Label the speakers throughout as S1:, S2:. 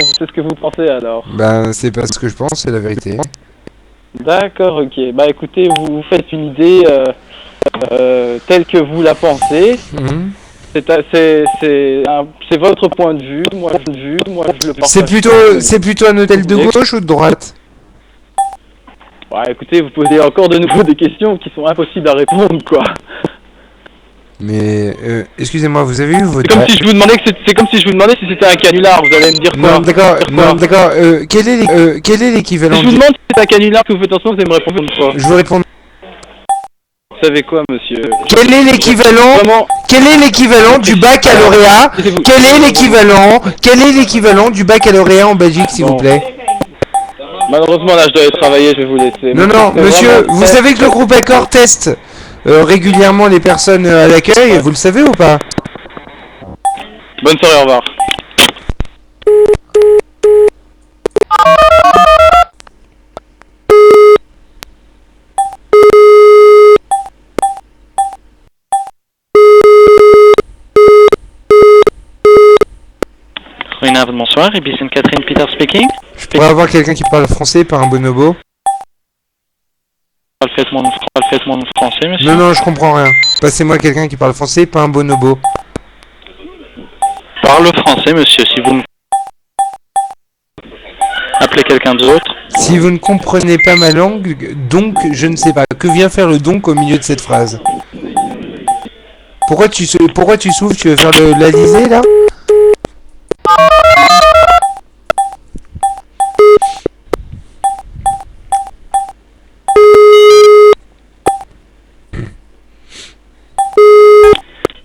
S1: c'est ce que vous pensez alors.
S2: Ben, c'est pas ce que je pense, c'est la vérité.
S1: D'accord, ok. Bah écoutez, vous faites une idée telle que vous la pensez.
S2: Mhm.
S1: C'est votre point de vue. Moi, je le partage.
S2: C'est plutôt un hôtel de gauche ou de droite?
S1: Ouais, écoutez, vous posez encore de nouveau des questions qui sont impossibles à répondre, quoi.
S2: Mais, excusez-moi, vous avez eu votre...
S1: C'est comme si je vous demandais si c'était un canular. Vous allez me dire quoi?
S2: Non, d'accord, quel est l'équivalent
S1: Si je vous demande si c'est un canular que vous faites en ce moment, vous allez me répondre quoi?
S2: Je vous réponds...
S1: Vous savez quoi, monsieur?
S2: Quel est l'équivalent du baccalauréat? Quel est l'équivalent du baccalauréat en Belgique, s'il vous plaît?
S1: Malheureusement, là, je dois aller travailler, je vais vous laisser.
S2: Non, monsieur, vous savez que le groupe Accor teste régulièrement les personnes à l'accueil, vous le savez ou pas?
S1: Bonne soirée, au revoir.
S3: Goedenavond, bonsoir. Ibis Catherine Peter speaking.
S2: Je pourrais avoir quelqu'un qui parle français, pas un bonobo?
S3: Faites-moi en français, monsieur.
S2: Non, je comprends rien. Passez-moi quelqu'un qui parle français, pas un bonobo.
S3: Parle français, monsieur, si vous me... Appelez quelqu'un d'autre.
S2: Si vous ne comprenez pas ma langue, donc, je ne sais pas. Que vient faire le donc au milieu de cette phrase? Pourquoi tu souffles? Tu veux faire l'Alizé, là?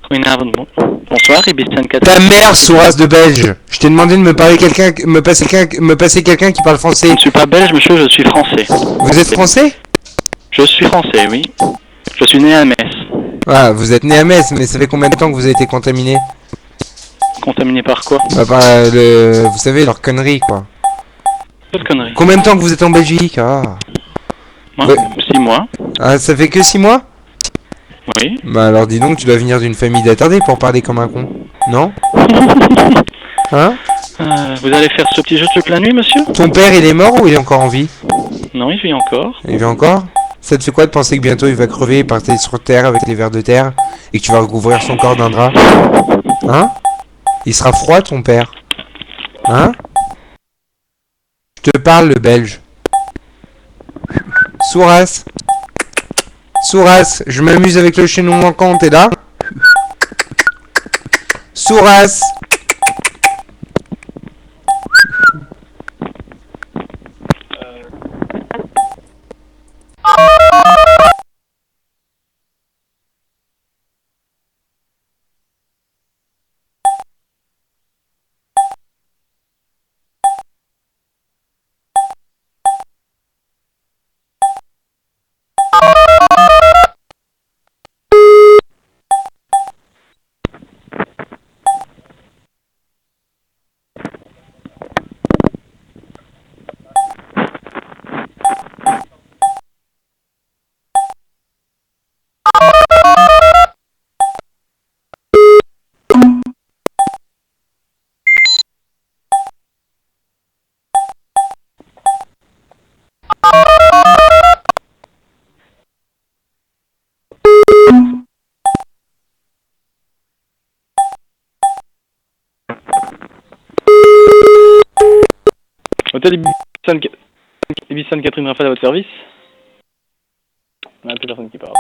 S3: Goedenavond, bonsoir. Ibis Catherine.
S2: Ta mère, sourasse de belge. Je t'ai demandé de me passer quelqu'un qui parle français.
S3: Je ne suis pas belge, monsieur, je suis français.
S2: Vous êtes français?
S3: Je suis français, oui. Je suis né à Metz.
S2: Ah, vous êtes né à Metz, mais ça fait combien de temps que vous avez été contaminé?
S3: Contaminé par quoi?
S2: Bah, par vous savez, leur connerie, quoi.
S3: Quelle connerie?
S2: Combien de temps que vous êtes en Belgique? Ah.
S3: Moi,
S2: Ouais.
S3: 6 mois.
S2: Ah, ça fait que 6 mois?
S3: Oui.
S2: Bah alors dis donc, tu dois venir d'une famille d'attardés pour parler comme un con. Non? Hein?
S3: Vous allez faire ce petit jeu toute la nuit, monsieur?
S2: Ton père, il est mort ou il est encore en vie?
S3: Non, il vit encore.
S2: Il vit encore? Ça te fait quoi de penser que bientôt il va crever et partir sur terre avec les vers de terre et que tu vas recouvrir son corps d'un drap? Hein? Il sera froid ton père. Hein? Je te parle le belge. Souras. Souras, je m'amuse avec le chaînon manquant, t'es là? Souras.
S1: Hôtel Ibis Catherine Rafale à votre service. On a plus personne qui parle.